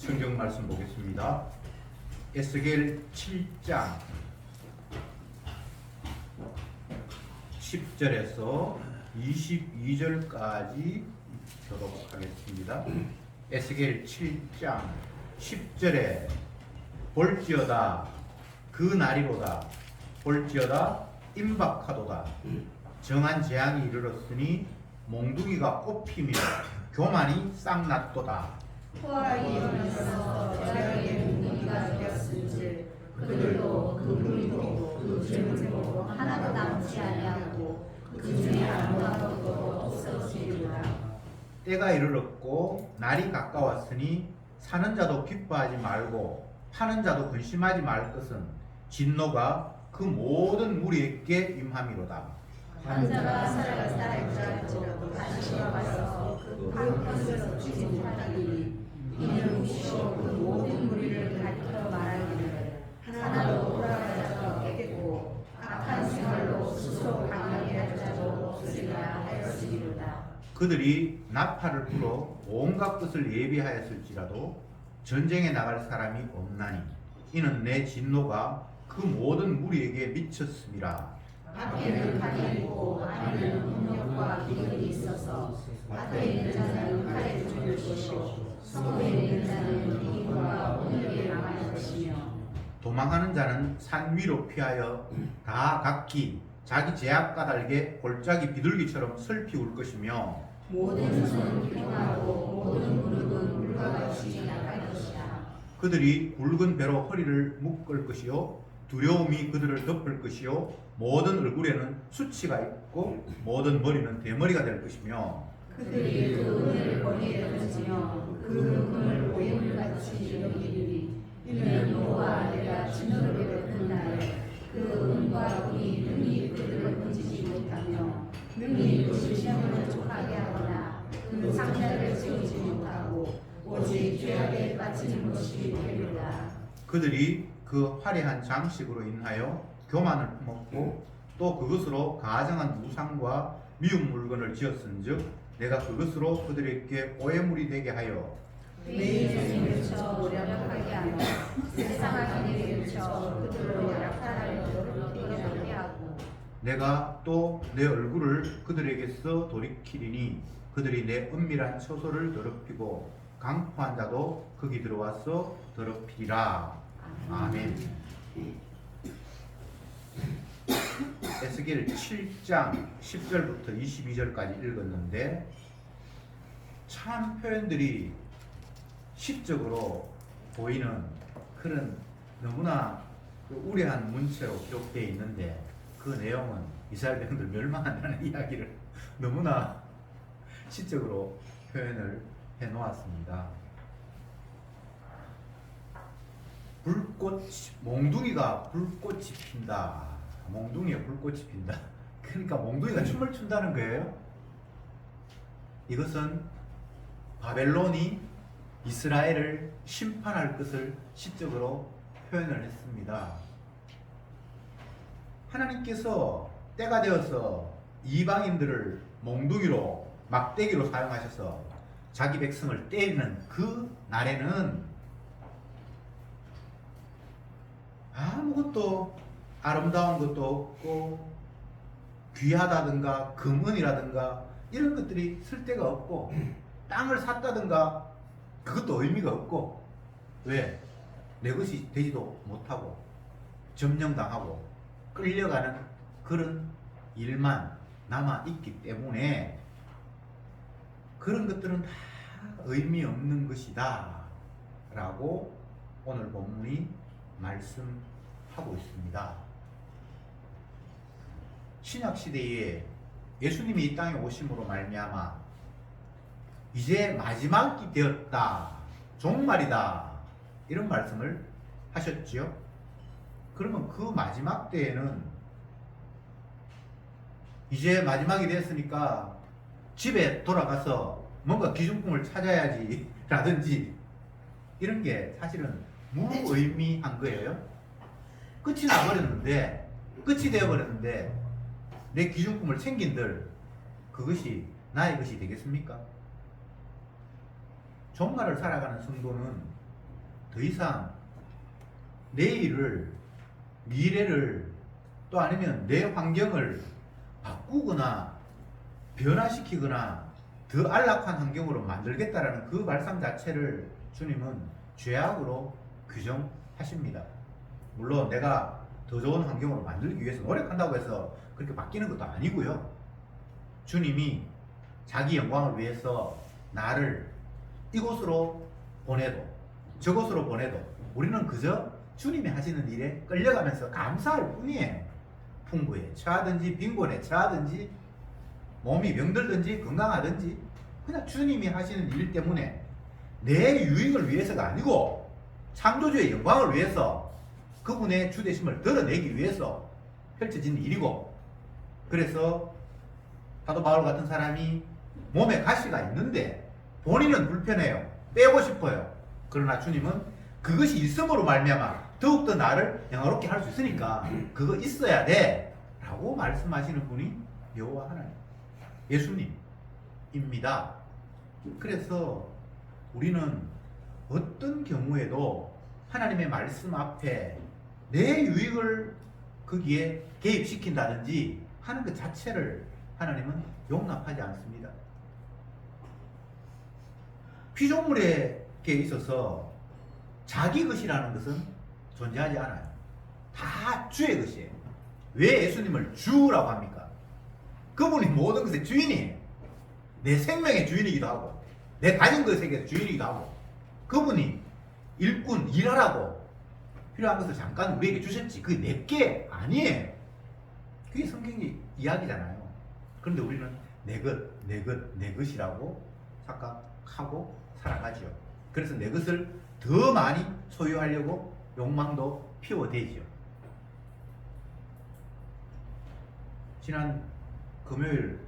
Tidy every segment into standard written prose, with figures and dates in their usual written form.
성경 말씀 보겠습니다. 에스겔 7장 10절에서 22절까지 읽도록 하겠습니다. 에스겔 7장 10절에 볼지어다 그 날이로다 볼지어다 임박하도다 정한 재앙이 이르렀으니 몽둥이가 꼽히며 교만이 싹났도다. 포악이 일어나서 저에게 몽둥이가 되었은지 그들도 그 물도 그 재물도 하나도 남지 아니하고 그 중에 아무하고도 없어지리라. 때가 이르렀고 날이 가까웠으니 사는 자도 기뻐하지 말고 파는 자도 근심하지 말 것은 진노가 그 모든 무리에게 임함이로다. 한 자가 살아갈지라도 다시 와서 그 방편에서 주지 못하리니 이는 무시로 그 모든 무리를 가리켜 말하기를 하나도 돌아갈 자가 없겠고 악한 생활로 스스로 강하게 할 자도 없으리라 하였으리로다. 그들이 나팔을 불어 온갖 것을 예비하였을지라도 전쟁에 나갈 사람이 없나니 이는 내 진노가 그 모든 무리에게 미쳤음이라. 밖에는 칼이 있고 안에는 능력과 기근이 있어서 밖에 있는 자는 칼에 죽을 것이요 성에 있는 자는 이긴과 오늘에 망할 것이며 도망하는 자는 산 위로 피하여 다 각기 자기 제약 까닭에 골짜기 비둘기처럼 슬피 울 것이며 모든 손은 피곤하고 모든 무릎은 물과 같이 약할 것이야. 그들이 굵은 배로 허리를 묶을 것이요 두려움이 그들을 덮을 것이요 모든 얼굴에는 수치가 있고 모든 머리는 대머리가 될 것이며 그들이 그 은을 머리에 던지며 그 금을 오염물같이 여기리니 이는 여호와 내가 진노를 베푼 날에 그 은과 금이 능히 그들을 건지지 못하며 능히 그 시험을 족하게 하거나 그 상자를 채우지 못하고 오직 죄악에 빠지는 것이 되리라. 그들이 그 화려한 장식으로 인하여 교만을 품었고 또 그것으로 가증한 우상과 미운 물건을 지었은즉 내가 그것으로 그들에게 오해물이 되게 하여 내 인생을 쳐 노력하게 하며 세상을 내게 비쳐 그들로 약탈하여 그렇게 하고 내가 또 내 얼굴을 그들에게서 돌이키리니 그들이 내 은밀한 처소를 더럽히고 강포한 자도 거기 들어와서 더럽히리라. 아멘. 에스겔 7장 10절부터 22절까지 읽었는데 참 표현들이 시적으로 보이는 그런 너무나 우려한 문체로 기록되어 있는데 그 내용은 이스라엘 백성들 멸망한다는 이야기를 너무나 시적으로 표현을 해 놓았습니다. 몽둥이가 불꽃이 핀다. 몽둥이에 불꽃이 핀다. 그러니까 몽둥이가 춤을 춘다는 거예요. 이것은 바벨론이 이스라엘을 심판할 것을 시적으로 표현을 했습니다. 하나님께서 때가 되어서 이방인들을 몽둥이로 막대기로 사용하셔서 자기 백성을 때리는 그 날에는 아무것도 아름다운 것도 없고 귀하다든가 금은이라든가 이런 것들이 쓸 데가 없고 땅을 샀다든가 그것도 의미가 없고 왜? 내 것이 되지도 못하고 점령당하고 끌려가는 그런 일만 남아있기 때문에 그런 것들은 다 의미 없는 것이다 라고 오늘 본문이 말씀하고 있습니다. 신약시대에 예수님이 이 땅에 오심으로 말미암아 이제 마지막이 되었다, 종말이다 이런 말씀을 하셨지요. 그러면 그 마지막 때에는 이제 마지막이 됐으니까 집에 돌아가서 뭔가 기준품을 찾아야지 라든지 이런 게 사실은 무의미한 거예요. 끝이 나버렸는데, 끝이 되어버렸는데 내 기준품을 챙긴들 그것이 나의 것이 되겠습니까? 종말을 살아가는 성도는 더 이상 내일을, 미래를, 또 아니면 내 환경을 바꾸거나 변화시키거나 더 안락한 환경으로 만들겠다라는 그 말씀 자체를 주님은 죄악으로 규정하십니다. 물론 내가 더 좋은 환경으로 만들기 위해서 노력한다고 해서 그렇게 바뀌는 것도 아니고요. 주님이 자기 영광을 위해서 나를 이곳으로 보내도 저곳으로 보내도 우리는 그저 주님이 하시는 일에 끌려가면서 감사할 뿐이에요. 풍부에 처하든지 빈곤에 처하든지 몸이 병들든지 건강하든지 그냥 주님이 하시는 일 때문에 내 유익을 위해서가 아니고 창조주의 영광을 위해서 그분의 주되심을 드러내기 위해서 펼쳐진 일이고, 그래서 사도 바울 같은 사람이 몸에 가시가 있는데 본인은 불편해요. 빼고 싶어요. 그러나 주님은 그것이 있음으로 말미암아 더욱더 나를 영화롭게 할 수 있으니까 그거 있어야 돼 라고 말씀하시는 분이 여호와 하나님, 예수님입니다. 그래서 우리는 어떤 경우에도 하나님의 말씀 앞에 내 유익을 거기에 개입시킨다든지 하는 것 자체를 하나님은 용납하지 않습니다. 피조물에 있어서 자기 것이라는 것은 존재하지 않아요. 다 주의 것이에요. 왜 예수님을 주라고 합니까? 그분이 모든 것의 주인이에요. 내 생명의 주인이기도 하고 내 가진 것의 주인이기도 하고, 그분이 일하라고 필요한 것을 잠깐 우리에게 주셨지 그게 내게 아니에요. 그게 성경의 이야기잖아요. 그런데 우리는 내 것이라고 착각하고 살아가죠. 그래서 내 것을 더 많이 소유하려고 욕망도 피워대죠. 지난 금요일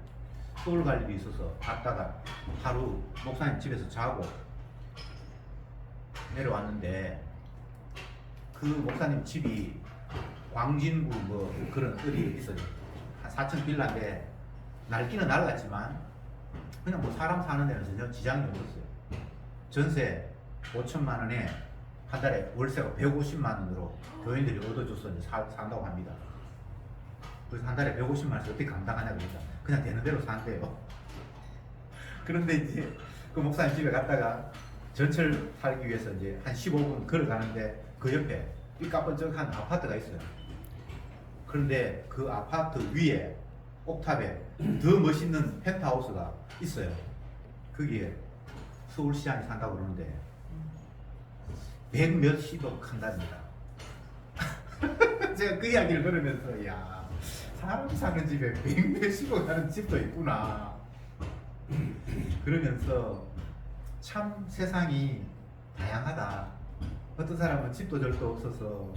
서울 갈 일이 있어서 갔다가 하루 목사님 집에서 자고 내려왔는데, 그 목사님 집이 광진구 뭐 그런 을이 있어요. 한 4층 빌라인데 낡기는 낡았지만 그냥 뭐 사람 사는 데는 전혀 지장이 없었어요. 전세 5천만 원에 한 달에 월세가 150만 원으로 교인들이 얻어줘서 이제 산다고 합니다. 그래서 한 달에 150만 원에서 어떻게 감당하냐 그러니까 그냥 되는 대로 산대요. 그런데 이제 그 목사님 집에 갔다가 전철 타기 위해서 이제 한 15분 걸어가는데 그 옆에 삐까뻔쩍한 아파트가 있어요. 그런데 그 아파트 위에 옥탑에 더 멋있는 펜트하우스가 있어요. 거기에 서울시장이 산다고 그러는데 100몇십억 한답니다. 제가 그 이야기를 들으면서 야, 사람이 사는 집에 100몇십억 하는 집도 있구나 그러면서 참 세상이 다양하다. 어떤 사람은 집도 절도 없어서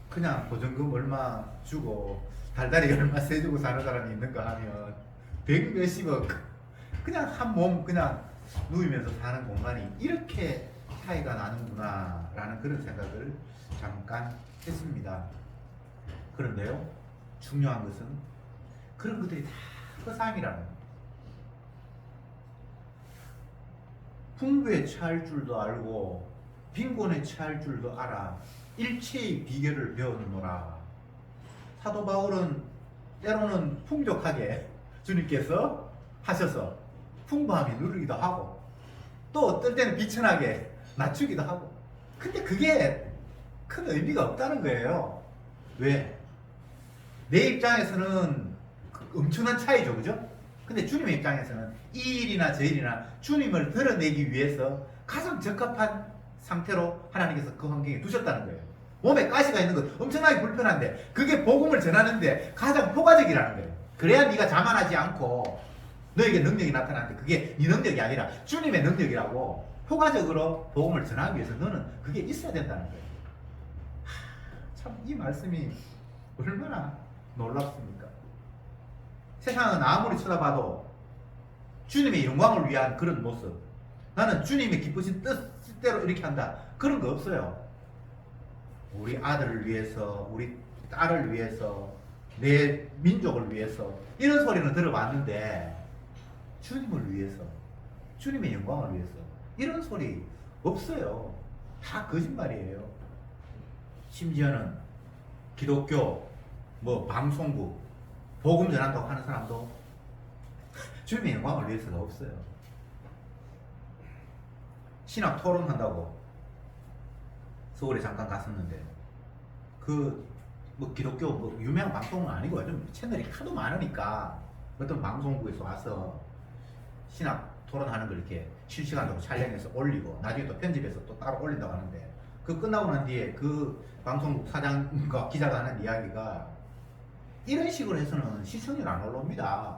그냥 보증금 얼마 주고 달달이 얼마 세주고 사는 사람이 있는가 하면 100몇십억 그냥 한 몸 그냥 누이면서 사는 공간이 이렇게 차이가 나는구나 라는 그런 생각을 잠깐 했습니다. 그런데요, 중요한 것은 그런 것들이 다 허상이라는 거예요. 풍부에 처할 줄도 알고 빈곤에 처할 줄도 알아 일체의 비결을 배웠노라. 사도 바울은 때로는 풍족하게 주님께서 하셔서 풍부함이 누르기도 하고 또 어떨 때는 비천하게 낮추기도 하고, 근데 그게 큰 의미가 없다는 거예요. 왜? 내 입장에서는 엄청난 차이죠, 그죠? 근데 주님의 입장에서는 이 일이나 저 일이나 주님을 드러내기 위해서 가장 적합한 상태로 하나님께서 그 환경에 두셨다는 거예요. 몸에 가시가 있는 것 엄청나게 불편한데 그게 복음을 전하는데 가장 효과적이라는 거예요. 그래야 네가 자만하지 않고 너에게 능력이 나타나는데 그게 네 능력이 아니라 주님의 능력이라고 효과적으로 복음을 전하기 위해서 너는 그게 있어야 된다는 거예요. 참 이 말씀이 얼마나 놀랍습니까? 세상은 아무리 쳐다봐도 주님의 영광을 위한 그런 모습, 나는 주님의 기쁘신 뜻대로 이렇게 한다, 그런 거 없어요. 우리 아들을 위해서, 우리 딸을 위해서, 내 민족을 위해서 이런 소리는 들어봤는데 주님을 위해서, 주님의 영광을 위해서 이런 소리 없어요. 다 거짓말이에요. 심지어는 기독교 뭐 방송국 복음 전한다고 하는 사람도 주님의 영광을 위해서가 없어요. 신학 토론한다고 서울에 잠깐 갔었는데 그 뭐 기독교 뭐 유명한 방송은 아니고 요즘 채널이 하도 많으니까 어떤 방송국에서 와서 신학 토론하는 걸 이렇게 실시간으로 촬영해서 올리고 나중에 또 편집해서 또 따로 올린다고 하는데 그 끝나고 난 뒤에 그 방송국 사장과 기자가 하는 이야기가 이런 식으로 해서는 시청률 안 올라옵니다.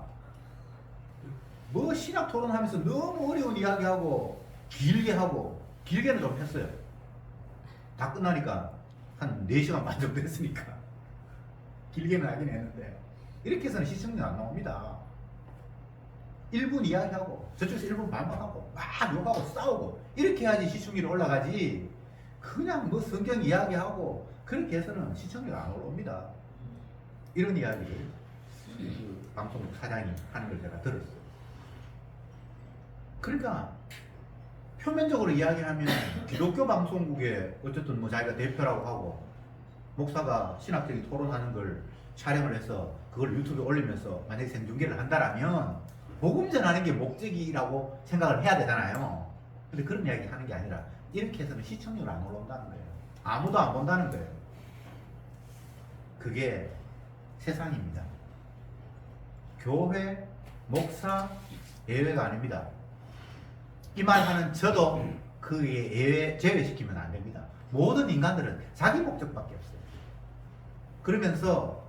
뭐 신학 토론하면서 너무 어려운 이야기하고 길게 하고 길게는 좀 했어요. 다 끝나니까 한 4시간 반 정도 됐으니까 길게는 하긴 했는데 이렇게 해서는 시청률 안 나옵니다. 1분 이야기하고 저쪽에서 1분 반박하고 막 욕하고 싸우고 이렇게 해야지 시청률이 올라가지 그냥 뭐 성경 이야기하고 그렇게 해서는 시청률이 안 올라옵니다. 이런 이야기를 그 방송국 사장이 하는 걸 제가 들었어요. 그러니까 표면적으로 이야기하면 기독교 방송국에 어쨌든 뭐 자기가 대표라고 하고 목사가 신학적인 토론하는 걸 촬영을 해서 그걸 유튜브에 올리면서 만약에 생중계를 한다라면 복음 전하는 게 목적이라고 생각을 해야 되잖아요. 근데 그런 이야기 하는 게 아니라 이렇게 해서는 시청률 안 올라온다는 거예요. 아무도 안 본다는 거예요. 그게 세상입니다. 교회, 목사, 예외가 아닙니다. 이 말 하는 저도 그에 제외시키면 안 됩니다. 모든 인간들은 자기 목적밖에 없어요. 그러면서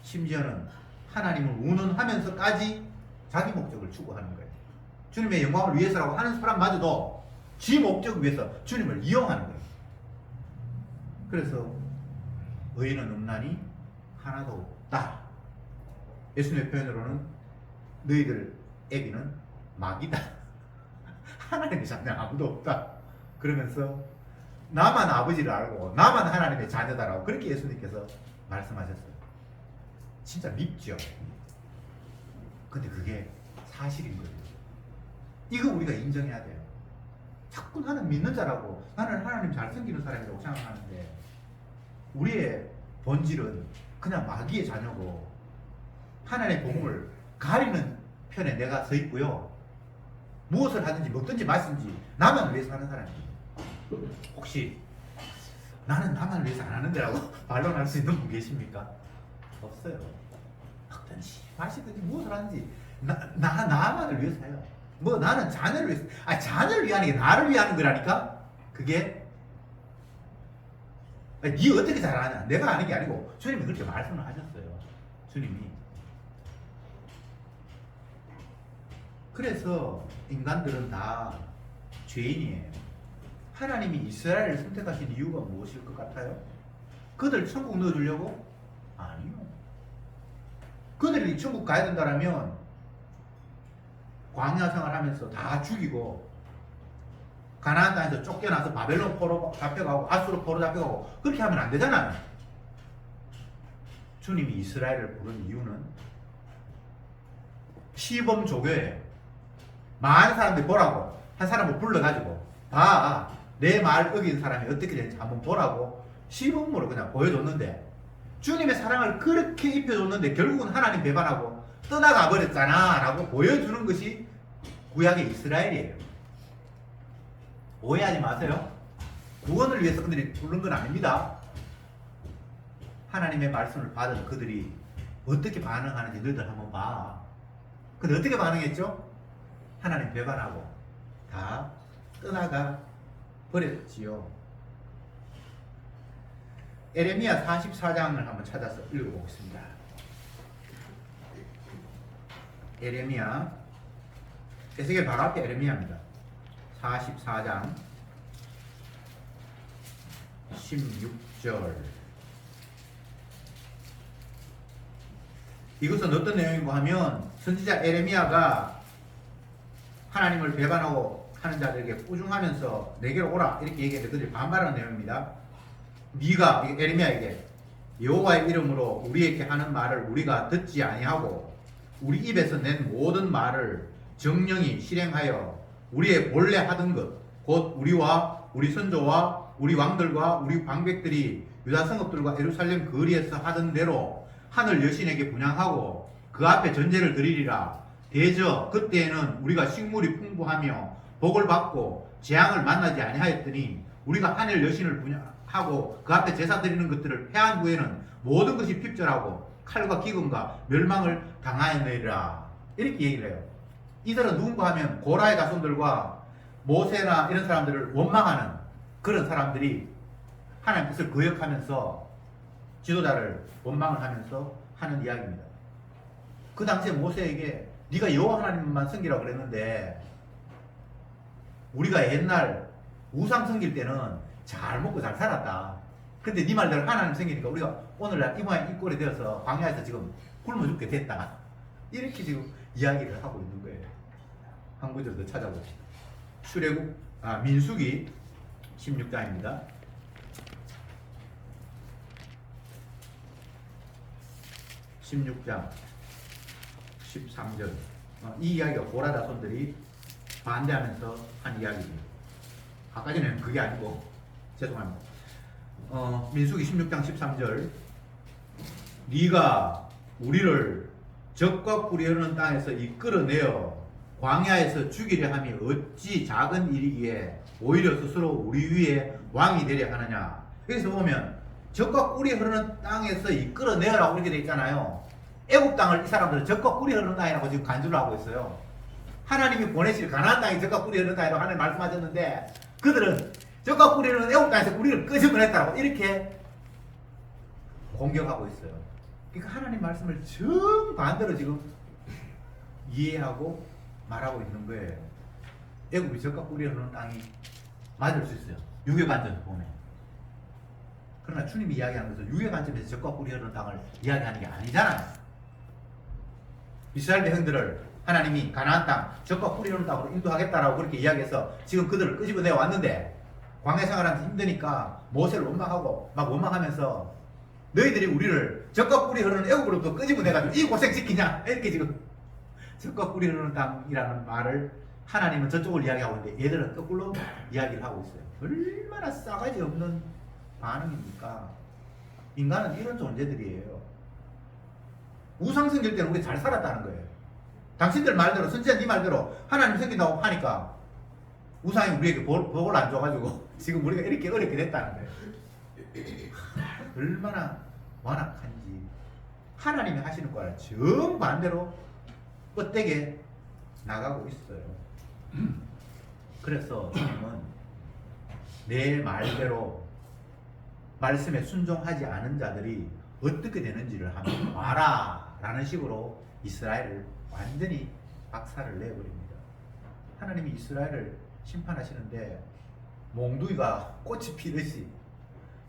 심지어는 하나님을 운운하면서까지 자기 목적을 추구하는 거예요. 주님의 영광을 위해서라고 하는 사람마저도 지 목적을 위해서 주님을 이용하는 거예요. 그래서 의인은 없나니 하나도 없다. 예수님의 표현으로는 너희들 애비는 마귀다. 하나님의 자녀 아무도 없다. 그러면서 나만 아버지를 알고 나만 하나님의 자녀다라고 그렇게 예수님께서 말씀하셨어요. 진짜 밉죠. 근데 그게 사실인 거예요. 이거 우리가 인정해야 돼요. 자꾸 나는 믿는 자라고 나는 하나님 잘 섬기는 사람이라고 생각하는데 우리의 본질은 그냥 마귀의 자녀고 하나님의 복음을 가리는 편에 내가 서 있고요. 무엇을 하든지 먹든지 마시든지 나만 위해서 하는 사람이에요. 혹시 나는 나만 위해서 안 하는데라고 반론할 수 있는 분 계십니까? 없어요. 먹든지 마시든지 무엇을 하든지 나만을 위해서 해요. 뭐 나는 자녀를 위해서 자녀를 위하는 게 나를 위하는 거라니까. 그게 네 어떻게 잘 아냐? 내가 아는 게 아니고 주님이 그렇게 말씀을 하셨어요. 주님이. 그래서 인간들은 다 죄인이에요. 하나님이 이스라엘을 선택하신 이유가 무엇일 것 같아요? 그들 천국 넣어주려고? 아니요. 그들이 천국 가야 된다면 광야 생활하면서 다 죽이고 가나안 땅에서 쫓겨나서 바벨론 포로 잡혀가고 아수르 포로 잡혀가고 그렇게 하면 안 되잖아요. 주님이 이스라엘을 부른 이유는 시범 조교에 많은 사람들이 보라고 한 사람을 불러가지고 봐 내 말 어긴 사람이 어떻게 되는지 한번 보라고 시범으로 그냥 보여줬는데 주님의 사랑을 그렇게 입혀줬는데 결국은 하나님 배반하고 떠나가 버렸잖아 라고 보여주는 것이 구약의 이스라엘이에요. 오해하지 마세요. 구원을 위해서 그들이 부른 건 아닙니다. 하나님의 말씀을 받은 그들이 어떻게 반응하는지 너희들 한번 봐. 근데 어떻게 반응했죠? 하나님 배반하고 다 떠나가 버렸지요. 에레미야 44장을 한번 찾아서 읽어보겠습니다. 에레미야, 에스겔 바로 앞에 에레미야입니다. 44장 16절. 이것은 어떤 내용인가 하면 선지자 에레미야가 하나님을 배반하고 하는 자들에게 꾸중하면서 내게로 오라 이렇게 얘기했는데 그들이 반발하는 내용입니다. 네가 에레미야에게 여호와의 이름으로 우리에게 하는 말을 우리가 듣지 아니하고 우리 입에서 낸 모든 말을 정령이 실행하여 우리의 본래 하던 것 곧 우리와 우리 선조와 우리 왕들과 우리 방백들이 유다 성읍들과 예루살렘 거리에서 하던 대로 하늘 여신에게 분향하고 그 앞에 전제를 드리리라. 대저 그때에는 우리가 식물이 풍부하며 복을 받고 재앙을 만나지 아니하였더니 우리가 하늘 여신을 분향하고 그 앞에 제사 드리는 것들을 패한 후에는 모든 것이 핍절하고 칼과 기근과 멸망을 당하였느니라. 이렇게 얘기를 해요. 이들은 누군가 하면 고라의 자손들과 모세나 이런 사람들을 원망하는 그런 사람들이 하나님 뜻을 거역하면서 지도자를 원망을 하면서 하는 이야기입니다. 그 당시에 모세에게 네가 여호와 하나님만 섬기라고 그랬는데 우리가 옛날 우상 섬길 때는 잘 먹고 잘 살았다. 근데 네 말대로 하나님 섬기니까 우리가 오늘날 이 모양 이 꼴이 되어서 광야에서 지금 굶어 죽게 됐다. 이렇게 지금 이야기를 하고 있는 거예요. 한 구절 더 찾아봅시다. 민수기 16장입니다. 16장 13절. 이 이야기가 고라 자손들이 반대하면서 한 이야기입니다. 아까 전에는 그게 아니고 죄송합니다. 민수기 16장 13절. 네가 우리를 적과 꿀이 흐르는 땅에서 이끌어내어 광야에서 죽이려 함이 어찌 작은 일이기에 오히려 스스로 우리 위에 왕이 되려 하느냐. 여기서 보면 적과 꿀이 흐르는 땅에서 이끌어내어라고 이렇게 되어 있잖아요. 애국 땅을 이 사람들은 적과 꿀이 흐르는 땅이라고 지금 간주를 하고 있어요. 하나님이 보내실 가나안 땅이 적과 꿀이 흐르는 땅이라고 하나님 말씀하셨는데 그들은 적과 꿀이 흐르는 애국 땅에서 꿀이를 끄집어냈다고 이렇게 공격하고 있어요. 그러니까 하나님 말씀을 정반대로 지금 이해하고 말하고 있는 거예요. 애국이 적과 꿀이 흐르는 땅이 맞을 수 있어요. 유교 관점에서 보면. 그러나 주님이 이야기하는 것은 유교 관점에서 적과 꿀이 흐르는 땅을 이야기하는 게 아니잖아요. 이스라엘 백성들을 하나님이 가나안 땅, 적과 꿀이 흐르는 땅으로 인도하겠다라고 그렇게 이야기해서 지금 그들을 끄집어내어 왔는데 광야 생활하면서 힘드니까 모세를 원망하고 막 원망하면서 너희들이 우리를 적과 꿀이 흐르는 애국으로부터 끄집어내가지고 이 고생 시키냐 이렇게 지금 적과 꿀이 흐르는 땅이라는 말을 하나님은 저쪽을 이야기하고 있는데 얘들은 거꾸로 이야기를 하고 있어요. 얼마나 싸가지 없는 반응입니까? 인간은 이런 존재들이에요. 우상 섬길 때는 우리 잘 살았다는 거예요. 당신들 말대로 선지자 네 말대로 하나님 섬긴다고 하니까 우상이 우리에게 복을 안 줘가지고 지금 우리가 이렇게 어렵게 됐다는 거예요. 얼마나 완악한지. 하나님이 하시는 거랑 정반대로 뻗대게 나가고 있어요. 그래서 주님은 내 말대로 말씀에 순종하지 않은 자들이 어떻게 되는지를 한번 봐라 라는 식으로 이스라엘을 완전히 박살을 내버립니다. 하나님이 이스라엘을 심판하시는데 몽둥이가 꽃이 피듯이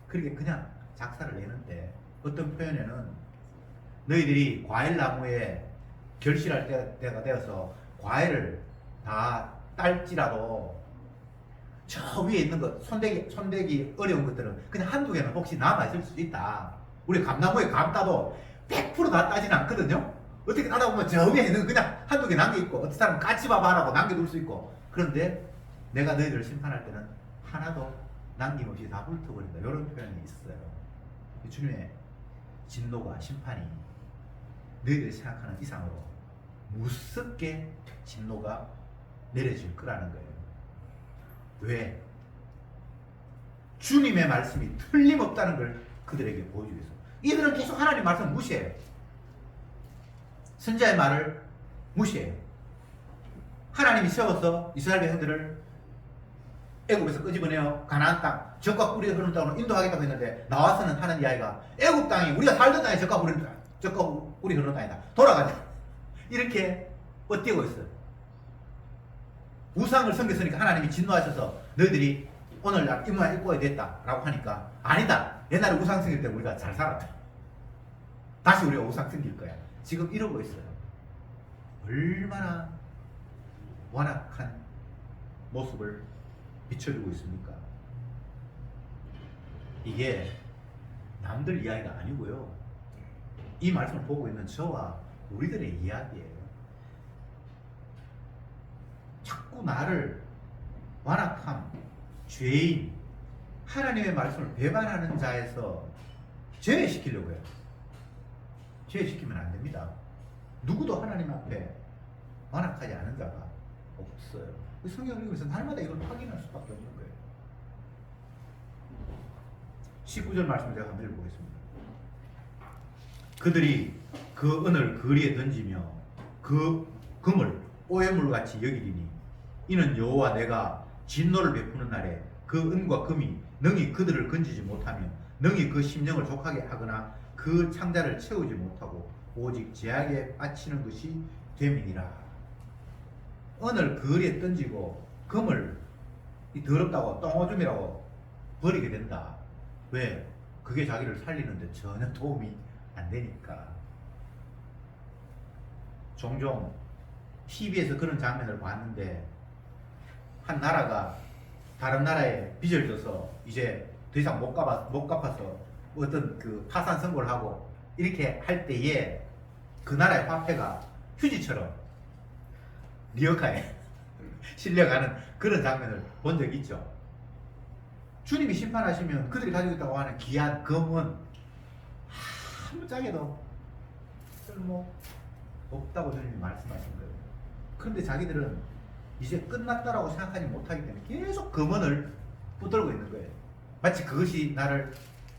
그렇게 그냥 작사를 내는데 어떤 표현에는 너희들이 과일나무에 결실할 때가 되어서 과일을 다 딸지라도 저 위에 있는 것 손대기 어려운 것들은 그냥 한두 개는 혹시 남아있을 수 있다. 우리 감나무에 감 따도 100% 다 따지는 않거든요. 어떻게 따다 보면 저 위에 있는 그냥 한두 개 남겨있고 어떤 사람은 같이 봐봐라고 남겨둘 수 있고 그런데 내가 너희들을 심판할 때는 하나도 남김없이 다 훑어버린다. 이런 표현이 있어요. 주님의 진노가 심판이 너희들이 생각하는 이상으로 무섭게 진노가 내려질 거라는 거예요. 왜? 주님의 말씀이 틀림없다는 걸 그들에게 보여주기 위해서. 이들은 계속 하나님 말씀 무시해요. 선지자의 말을 무시해요. 하나님이 세워서 이스라엘 백성들을 애굽에서 끄집어내어 가나안 땅, 적과 꿀이 흐르는 땅으로 인도하겠다고 했는데 나와서는 하는 이야기가 애굽 땅이 우리가 살던 땅이 적과 꿀이 흐르는 땅이다. 돌아가자. 이렇게 뻗뛰고 있어요. 우상을 섬겼으니까 하나님이 진노하셔서 너희들이 오늘날 이 모양 입고 됐다라고 하니까 아니다. 옛날에 우상 섬길 때 우리가 잘 살았다. 다시 우리가 우상 섬길 거야. 지금 이러고 있어요. 얼마나 완악한 모습을 비춰주고 있습니까? 이게 남들 이야기가 아니고요. 이 말씀을 보고 있는 저와 우리들의 이야기예요. 자꾸 나를 완악함, 죄인, 하나님의 말씀을 배반하는 자에서 제외시키려고 해요. 제외시키면 안 됩니다. 누구도 하나님 앞에 완악하지 않은 자가 없어요. 성경을 읽으면서 날마다 이걸 확인할 수밖에 없는 거예요. 19절 말씀을 제가 한번 읽어보겠습니다. 그들이 그 은을 거리에 던지며 그 금을 오해물같이 여기리니 이는 여호와 내가 진노를 베푸는 날에 그 은과 금이 능히 그들을 건지지 못하며 능히 그 심령을 족하게 하거나 그 창자를 채우지 못하고 오직 제약에 빠치는 것이 됨이니라. 은을 거리에 던지고 금을 이 더럽다고 똥오줌이라고 버리게 된다. 왜? 그게 자기를 살리는데 전혀 도움이 안 되니까. 종종 TV에서 그런 장면을 봤는데 한 나라가 다른 나라에 빚을 져서 이제 더 이상 못 갚아서 어떤 그 파산 선고를 하고 이렇게 할 때에 그 나라의 화폐가 휴지처럼 리어카에 실려가는 그런 장면을 본 적 있죠. 주님이 심판하시면 그들이 가지고 있다고 하는 귀한 금은 아무짝에도 쓸모 없다고 주님이 말씀하신 거예요. 그런데 자기들은 이제 끝났다라고 생각하지 못하기 때문에 계속 금은을 붙들고 있는 거예요. 마치 그것이 나를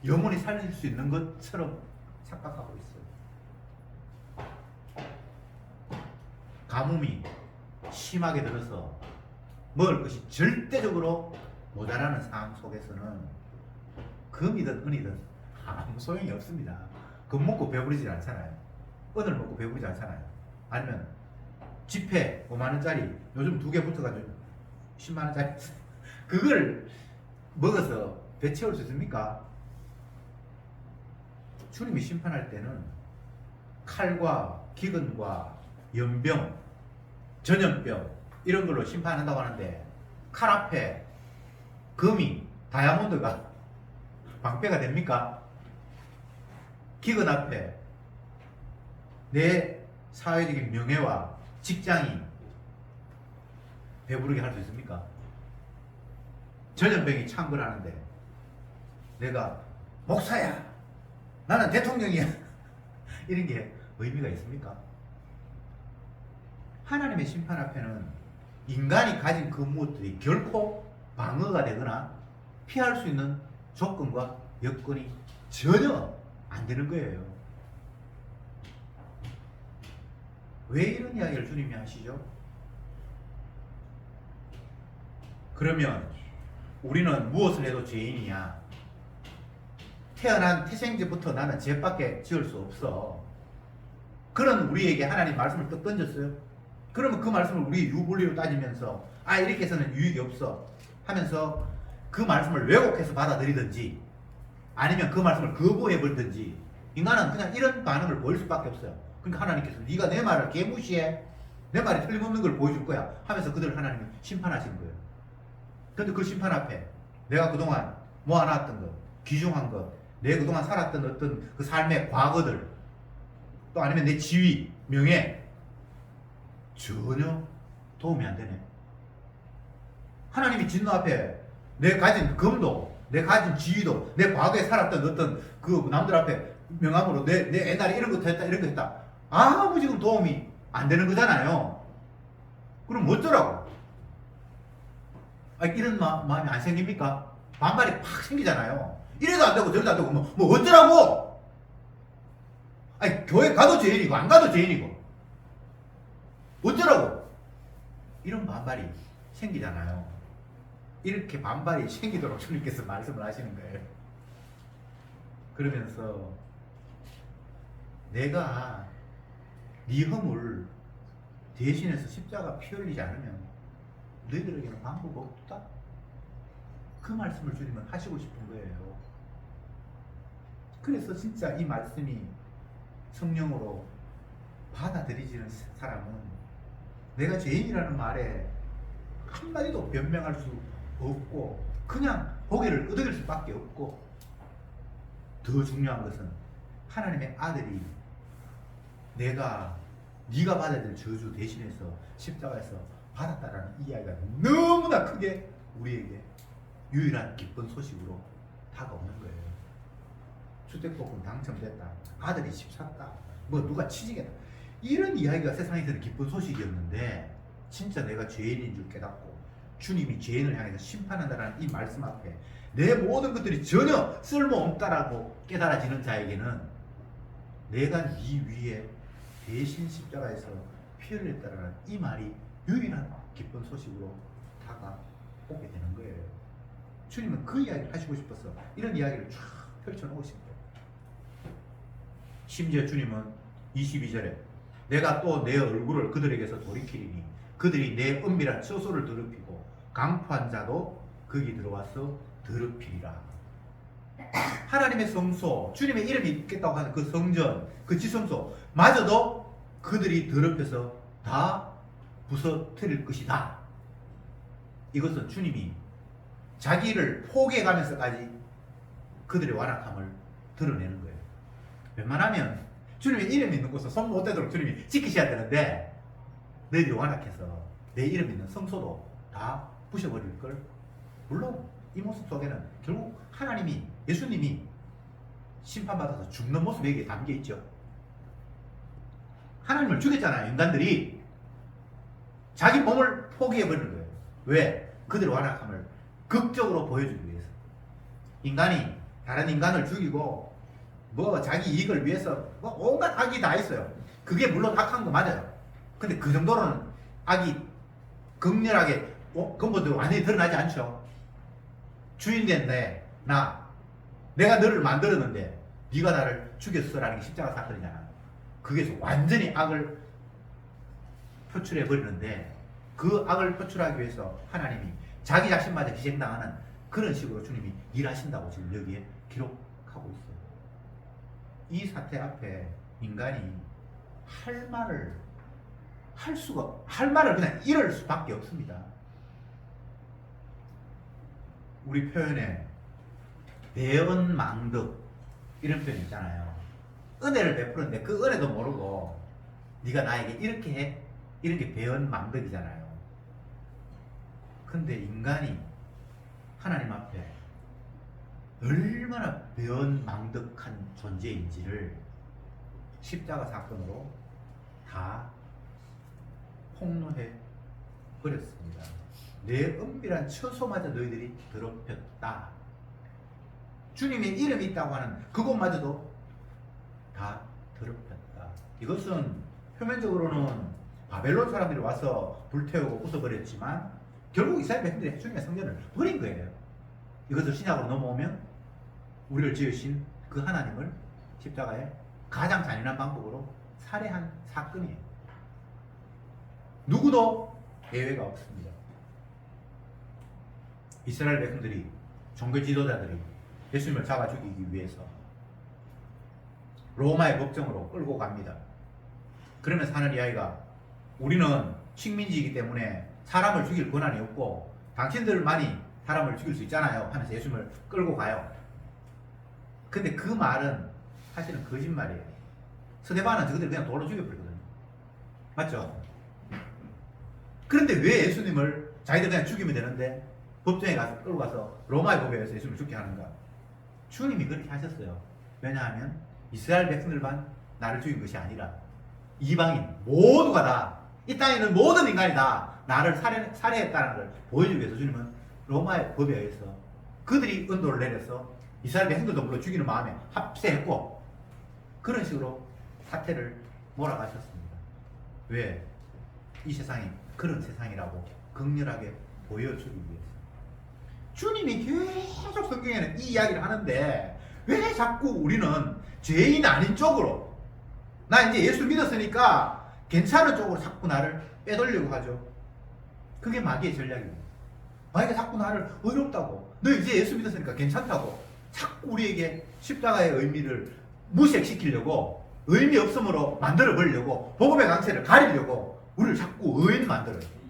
영원히 살릴 수 있는 것처럼 착각하고 있어요. 가뭄이 심하게 들어서 먹을 것이 절대적으로 모자라는 상황 속에서는 금이든 은이든 아무 소용이 없습니다. 금 먹고 배부르지 않잖아요. 은을 먹고 배부르지 않잖아요. 아니면 지폐 5만원짜리 요즘 2개 붙어가지고 10만원짜리 그걸 먹어서 배 채울 수 있습니까? 주님이 심판할 때는 칼과 기근과 연병, 전염병 이런 걸로 심판한다고 하는데 칼 앞에 금이 다이아몬드가 방패가 됩니까? 기근 앞에 내 사회적인 명예와 직장이 배부르게 할 수 있습니까? 전염병이 창궐하는데 내가 목사야, 나는 대통령이야 이런 게 의미가 있습니까? 하나님의 심판 앞에는 인간이 가진 그 무엇들이 결코 방어가 되거나 피할 수 있는 조건과 여건이 전혀 안 되는 거예요. 왜 이런 이야기를 주님이 하시죠? 그러면 우리는 무엇을 해도 죄인이야. 태어난 태생제부터 나는 죄밖에 지을 수 없어. 그런 우리에게 하나님 말씀을 또 던졌어요. 그러면 그 말씀을 우리 유불리로 따지면서 이렇게 해서는 유익이 없어 하면서 그 말씀을 왜곡해서 받아들이든지 아니면 그 말씀을 거부해버리든지 인간은 그냥 이런 반응을 보일 수밖에 없어요. 그러니까 하나님께서 네가 내 말을 개무시해, 내 말이 틀림없는 걸 보여줄 거야 하면서 그들을 하나님이 심판하신 거예요. 그런데 그 심판 앞에 내가 그동안 모아놨던 것, 귀중한 것, 내 그동안 살았던 어떤 그 삶의 과거들, 또 아니면 내 지위, 명예 전혀 도움이 안 되네. 하나님이 진노 앞에 내 가진 금도, 내 가진 지위도, 내 과거에 살았던 어떤 그 남들 앞에 명함으로 내 옛날에 이런 것도 했다, 이런 거 했다. 아무 지금 도움이 안 되는 거잖아요. 그럼 어쩌라고? 이런 마음이 안 생깁니까? 반발이 팍 생기잖아요. 이래도 안 되고 저래도 안 되고 뭐 어쩌라고? 교회 가도 죄인이고 안 가도 죄인이고 어쩌라고? 이런 반발이 생기잖아요. 이렇게 반발이 생기도록 주님께서 말씀을 하시는 거예요. 그러면서 내가 네 허물 대신해서 십자가 피 흘리지 않으면 너희들에게는 방법 없다? 그 말씀을 주님은 하시고 싶은 거예요. 그래서 진짜 이 말씀이 성령으로 받아들이지는 사람은 내가 죄인이라는 말에 한마디도 변명할 수 없고 그냥 고개를 끄덕일 수밖에 없고, 더 중요한 것은 하나님의 아들이 네가 받아야 될 저주 대신해서 십자가에서 받았다라는 이야기가 너무나 크게 우리에게 유일한 기쁜 소식으로 다가오는 거예요. 주택복권 당첨됐다. 아들이 집 샀다. 뭐 누가 취직했다. 이런 이야기가 세상에서는 기쁜 소식이었는데 진짜 내가 죄인인 줄 깨닫고 주님이 죄인을 향해서 심판한다라는 이 말씀 앞에 내 모든 것들이 전혀 쓸모없다라고 깨달아지는 자에게는 내가 네 위에 대신 십자가에서 피를 냈다라는 이 말이 유일한 기쁜 소식으로 다가오게 되는 거예요. 주님은 그 이야기를 하시고 싶어서 이런 이야기를 쫙 펼쳐놓으신 거예요. 심지어 주님은 22절에 내가 또 내 얼굴을 그들에게서 돌이키리니 그들이 내 은밀한 처소를 더럽히고 강포한 자도 거기 들어와서 더럽히리라. 하나님의 성소, 주님의 이름이 있겠다고 하는 그 성전, 그 지성소 마저도 그들이 더럽혀서 다 부서뜨릴 것이다. 이것은 주님이 자기를 포기해가면서까지 그들의 완악함을 드러내는 거예요. 웬만하면 주님의 이름이 있는 곳은 손 못 대도록 주님이 지키셔야 되는데 너희들이 완악해서 내 이름 있는 성소도 다 부셔버릴 걸. 물론 이 모습 속에는 결국 하나님이, 예수님이 심판받아서 죽는 모습이 여기에 담겨 있죠. 하나님을 죽였잖아요. 인간들이 자기 몸을 포기해버리는 거예요. 왜? 그들의 완악함을 극적으로 보여주기 위해서. 인간이 다른 인간을 죽이고 뭐 자기 이익을 위해서 뭐 온갖 악이 다 있어요. 그게 물론 악한 거 맞아요. 근데 그 정도로는 악이 극렬하게 근본적으로 완전히 드러나지 않죠. 주인된 내가 너를 만들었는데 네가 나를 죽였어라는 게 십자가 사건이잖아. 그게서 완전히 악을 표출해 버리는데 그 악을 표출하기 위해서 하나님이 자기 자신마저 희생당하는 그런 식으로 주님이 일하신다고 지금 여기에 기록하고 있어요. 이 사태 앞에 인간이 할 말을 그냥 이럴 수밖에 없습니다. 우리 표현에 배은망덕 이런 표현 있잖아요. 은혜를 베푸는데 그 은혜도 모르고 네가 나에게 이렇게 해? 이런 게 배은망덕이잖아요. 근데 인간이 하나님 앞에 얼마나 배은망덕한 존재인지를 십자가 사건으로 다 폭로해 버렸습니다. 내 은밀한 처소마저 너희들이 더럽혔다. 주님의 이름이 있다고 하는 그곳마저도 다 더럽혔다. 이것은 표면적으로는 바벨론 사람들이 와서 불태우고 부숴버렸지만 결국 이스라엘 백성들이 주님의 성전을 버린 거예요. 이것을 신약으로 넘어오면 우리를 지으신 그 하나님을 십자가에 가장 잔인한 방법으로 살해한 사건이에요. 누구도 예외가 없습니다. 이스라엘 백성들이, 종교 지도자들이 예수님을 잡아 죽이기 위해서 로마의 법정으로 끌고 갑니다. 그러면서 하는 이야기가 우리는 식민지이기 때문에 사람을 죽일 권한이 없고 당신들만이 사람을 죽일 수 있잖아요 하면서 예수님을 끌고 가요. 근데 그 말은 사실은 거짓말이에요. 스데반은 저들을 그냥 돌로 죽여버리거든요. 맞죠? 그런데 왜 예수님을 자기들 그냥 죽이면 되는데 법정에 가서 끌고 가서 로마의 법에 의해서 예수님을 죽게 하는가? 주님이 그렇게 하셨어요. 왜냐하면 이스라엘 백성들만 나를 죽인 것이 아니라 이방인 모두가 다 이 땅에 있는 모든 인간이 다 나를 살해했다는 걸 보여주기 위해서 주님은 로마의 법에 의해서 그들이 은도를 내려서 이스라엘 백성들도 물론 죽이는 마음에 합세했고 그런 식으로 사태를 몰아가셨습니다. 왜? 이 세상이 그런 세상이라고 극렬하게 보여주기 위해서. 주님이 계속 성경에는 이 이야기를 하는데 왜 자꾸 우리는 죄인 아닌 쪽으로 나 이제 예수 믿었으니까 괜찮은 쪽으로 자꾸 나를 빼돌려고 하죠. 그게 마귀의 전략입니다. 마귀가 자꾸 나를 어렵다고 너 이제 예수 믿었으니까 괜찮다고 자꾸 우리에게 십자가의 의미를 무색시키려고 의미 없음으로 만들어버리려고 복음의 강세를 가리려고 우리를 자꾸 의인 만들어요.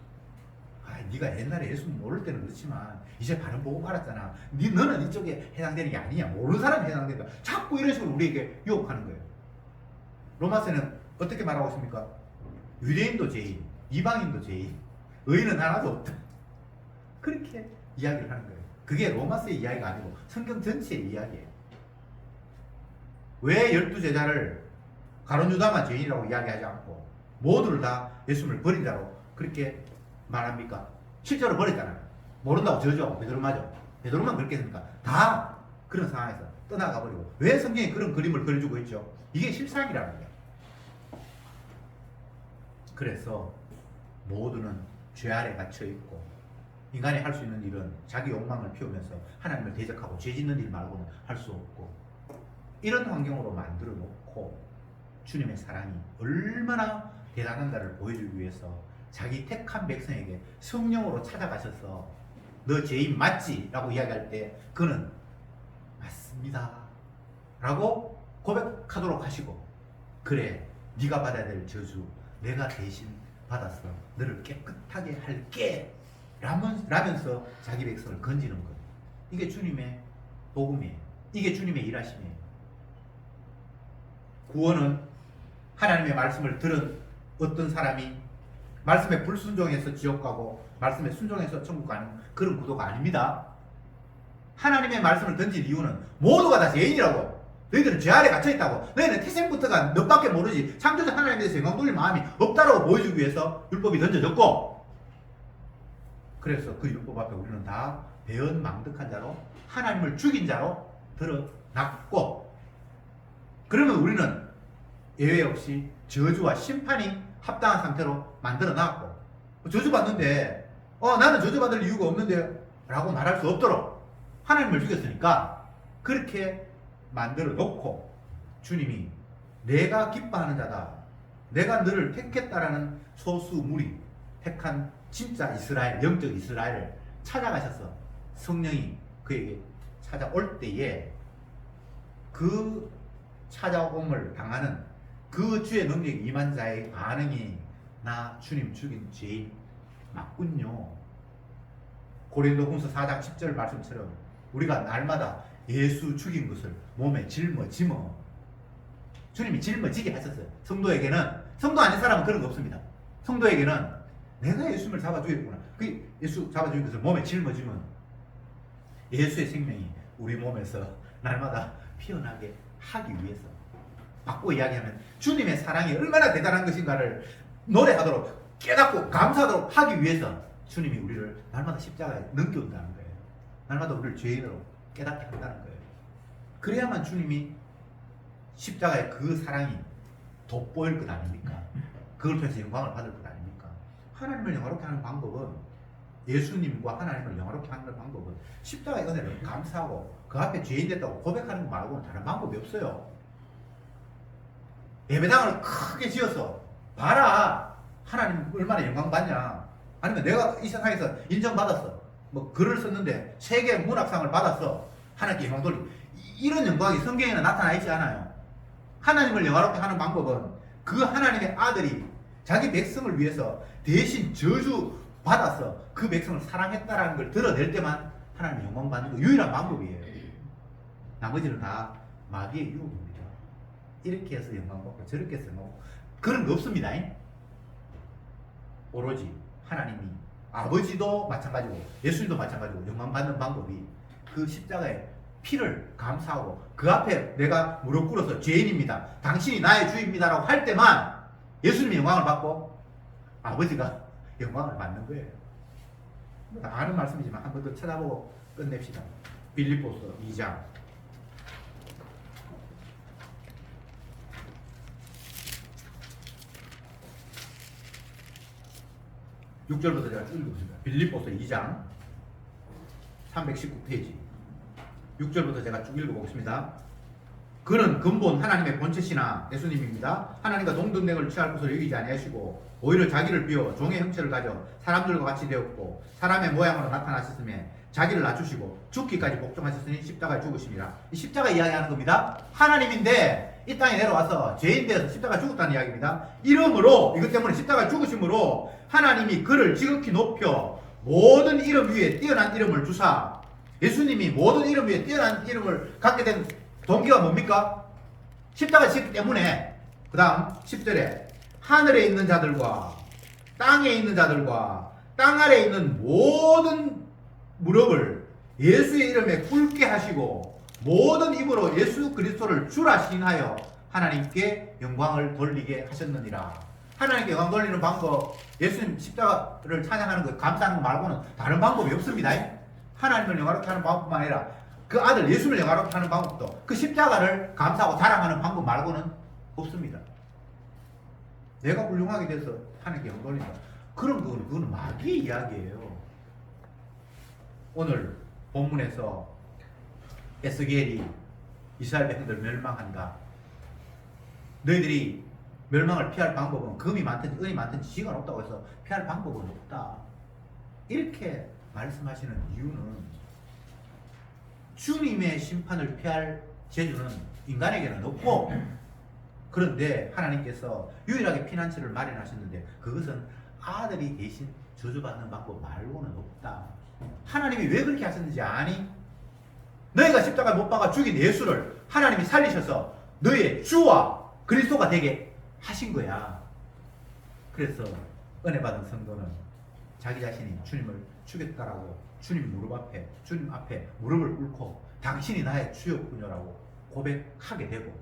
네가 옛날에 예수 모를 때는 그렇지만 이제 바른 복음 알았잖아. 너는 이쪽에 해당되는 게 아니야. 모르는 사람이 해당된다. 자꾸 이런 식으로 우리에게 유혹하는 거예요. 로마서는 어떻게 말하고 있습니까? 유대인도 죄인, 이방인도 죄인, 의인은 하나도 없다. 그렇게 이야기를 하는 거예요. 그게 로마서의 이야기가 아니고 성경 전체의 이야기예요. 왜 12제자를 가룟 유다만 죄인이라고 이야기하지 않고 모두를 다 예수님을 버린 자로 그렇게 말합니까? 실제로 버렸잖아요. 모른다고 저주하고 베드로만 그렇게 했으니까 다 그런 상황에서 떠나가 버리고. 왜 성경이 그런 그림을 그려주고 있죠? 이게 실상이라는 거예요. 그래서 모두는 죄 아래 갇혀 있고, 인간이 할 수 있는 일은 자기 욕망을 피우면서 하나님을 대적하고 죄 짓는 일 말고는 할 수 없고, 이런 환경으로 만들어 놓고 주님의 사랑이 얼마나 대단한가를 보여주기 위해서 자기 택한 백성에게 성령으로 찾아가셔서 너 죄인 맞지? 라고 이야기할 때 그는 맞습니다 라고 고백하도록 하시고, 그래 네가 받아야 될 저주 내가 대신 받아서 너를 깨끗하게 할게 라면서 자기 백성을 건지는 거예요. 이게 주님의 복음이에요. 이게 주님의 일하심이에요. 구원은 하나님의 말씀을 들은 어떤 사람이 말씀에 불순종해서 지옥 가고 말씀에 순종해서 천국 가는 그런 구도가 아닙니다. 하나님의 말씀을 던진 이유는 모두가 다 죄인이라고, 너희들은 죄 아래 갇혀있다고, 너희는 태생부터가 너밖에 모르지 창조자 하나님에 대해서 영광 돌릴 마음이 없다라고 보여주기 위해서 율법이 던져졌고, 그래서 그 율법 앞에 우리는 다 배은망덕한 자로 하나님을 죽인 자로 드러났고, 그러면 우리는 예외 없이 저주와 심판이 합당한 상태로 만들어놨고, 저주받는데 나는 저주받을 이유가 없는데 라고 말할 수 없도록 하나님을 죽였으니까 그렇게 만들어 놓고, 주님이 내가 기뻐하는 자다, 내가 너를 택했다라는 소수 무리 택한 진짜 이스라엘, 영적 이스라엘을 찾아가셔서 성령이 그에게 찾아올 때에 그 찾아옴을 당하는 그 주의 능력이 임한 자의 반응이 나 주님 죽인 죄인 맞군요. 고린도후서 4장 10절 말씀처럼 우리가 날마다 예수 죽인 것을 몸에 짊어지며, 주님이 짊어지게 하셨어요. 성도 아닌 사람은 그런 거 없습니다. 성도에게는 내가 예수님을 잡아 죽였구나, 그 예수 잡아 죽인 것을 몸에 짊어지면 예수의 생명이 우리 몸에서 날마다 피어나게 하기 위해서, 바꾸어 이야기하면 주님의 사랑이 얼마나 대단한 것인가를 노래하도록 깨닫고 감사하도록 하기 위해서 주님이 우리를 날마다 십자가에 넘겨온다는 거예요. 날마다 우리를 죄인으로 깨닫게 한다는 거예요. 그래야만 주님이 십자가의 그 사랑이 돋보일 것 아닙니까? 그걸 통해서 영광을 받을 것 아닙니까? 하나님을 영화롭게 하는 방법은, 예수님과 하나님을 영화롭게 하는 방법은 십자가의 은혜를 감사하고 그 앞에 죄인 됐다고 고백하는 거 말고는 다른 방법이 없어요. 예배당을 크게 지어서 봐라 하나님 얼마나 영광 받냐, 아니면 내가 이 세상에서 인정받았어, 뭐 글을 썼는데 세계 문학상을 받았어, 하나님께 영광 돌리, 이런 영광이 성경에는 나타나 있지 않아요. 하나님을 영화롭게 하는 방법은 그 하나님의 아들이 자기 백성을 위해서 대신 저주 받아서 그 백성을 사랑했다라는 걸 드러낼 때만 하나님 영광 받는 거 유일한 방법이에요. 나머지는 다 마귀의 유혹입니다. 이렇게 해서 영광 받고 저렇게 해서 뭐 그런 거 없습니다. 오로지 하나님이, 아버지도 마찬가지고 예수님도 마찬가지고 영광 받는 방법이 그 십자가의 피를 감사하고 그 앞에 내가 무릎 꿇어서 죄인입니다, 당신이 나의 주입니다라고 할 때만 예수님이 영광을 받고 아버지가 영광을 받는 거예요. 다 아는 말씀이지만 한 번 더 찾아보고 끝냅시다. 빌립보서 2장 6절부터 제가 쭉 읽어보겠습니다. 빌립보서 2장 319페이지 6절부터 제가 쭉 읽어보겠습니다. 그는 근본 하나님의 본체시나 예수님입니다. 하나님과 동등됨을 취할 것을 여기지 아니하시고 오히려 자기를 비워 종의 형체를 가져 사람들과 같이 되었고 사람의 모양으로 나타나셨으며 자기를 낮추시고 죽기까지 복종하셨으니 십자가에 죽으심이라. 이 십자가 이야기하는 겁니다. 하나님인데 이 땅에 내려와서 죄인 되어서 십자가에 죽었다는 이야기입니다. 이름으로, 이것 때문에 십자가에 죽으심으로 하나님이 그를 지극히 높여 모든 이름 위에 뛰어난 이름을 주사, 예수님이 모든 이름 위에 뛰어난 이름을 갖게 된 동기가 뭡니까? 십자가에 지었기 때문에. 그 다음 10절에 하늘에 있는 자들과 땅에 있는 자들과 땅 아래에 있는 모든 무릎을 예수의 이름에 꿇게 하시고 모든 입으로 예수 그리스도를 주라 시인하여 하나님께 영광을 돌리게 하셨느니라. 하나님께 영광 돌리는 방법, 예수님 십자가를 찬양하는 것, 감사하는 것 말고는 다른 방법이 없습니다. 하나님을 영화롭게 하는 방법뿐만 아니라 그 아들 예수를 영화롭게 하는 방법도, 그 십자가를 감사하고 자랑하는 방법 말고는 없습니다. 내가 훌륭하게 돼서 하나님께 영광 돌린다. 그거는 마귀의 이야기예요. 오늘 본문에서 에스겔이 이스라엘 백성들 멸망한다. 너희들이 멸망을 피할 방법은 금이 많든지 은이 많든지 지가 없다고 해서 피할 방법은 없다. 이렇게 말씀하시는 이유는 주님의 심판을 피할 재주는 인간에게는 없고, 그런데 하나님께서 유일하게 피난처를 마련하셨는데 그것은 아들이 대신 저주받는 방법 말고는 없다. 하나님이 왜 그렇게 하셨는지 아니? 너희가 십자가에 못 박아 죽인 예수를 하나님이 살리셔서 너희의 주와 그리스도가 되게 하신 거야. 그래서 은혜 받은 성도는 자기 자신이 주님을 죽였다라고 주님 앞에 무릎을 꿇고 당신이 나의 주였군요라고 고백하게 되고,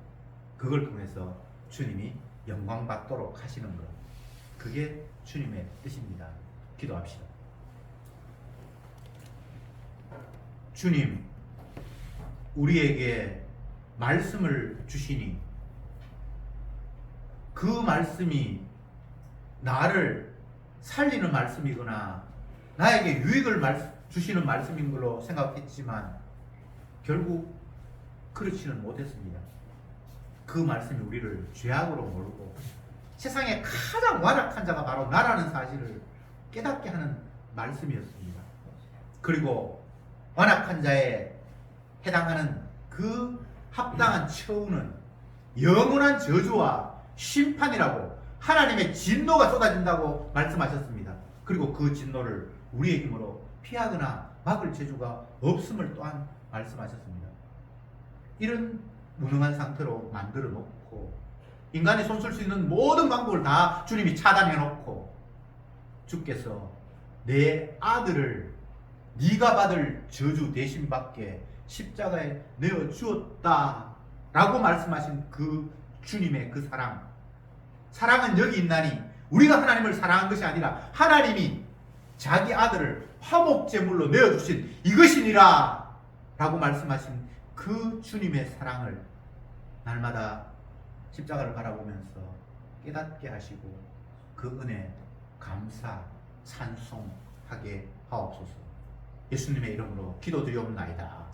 그걸 통해서 주님이 영광 받도록 하시는 것, 그게 주님의 뜻입니다. 기도합시다. 주님, 우리에게 말씀을 주시니 그 말씀이 나를 살리는 말씀이거나 나에게 유익을 주시는 말씀인 걸로 생각했지만 결국 그렇지는 못했습니다. 그 말씀이 우리를 죄악으로 몰고 세상에 가장 완악한 자가 바로 나라는 사실을 깨닫게 하는 말씀이었습니다. 그리고 완악한 자에 해당하는 그 합당한 처우는 영원한 저주와 심판이라고, 하나님의 진노가 쏟아진다고 말씀하셨습니다. 그리고 그 진노를 우리의 힘으로 피하거나 막을 재주가 없음을 또한 말씀하셨습니다. 이런 무능한 상태로 만들어 놓고 인간이 손쓸 수 있는 모든 방법을 다 주님이 차단해 놓고 주께서 내 아들을 네가 받을 저주 대신 받게 십자가에 내어 주었다 라고 말씀하신 그 주님의 그 사랑은 여기 있나니, 우리가 하나님을 사랑한 것이 아니라 하나님이 자기 아들을 화목제물로 내어주신 이것이니라 라고 말씀하신 그 주님의 사랑을 날마다 십자가를 바라보면서 깨닫게 하시고 그 은혜 감사 찬송하게 하옵소서. 예수님의 이름으로 기도드리옵나이다.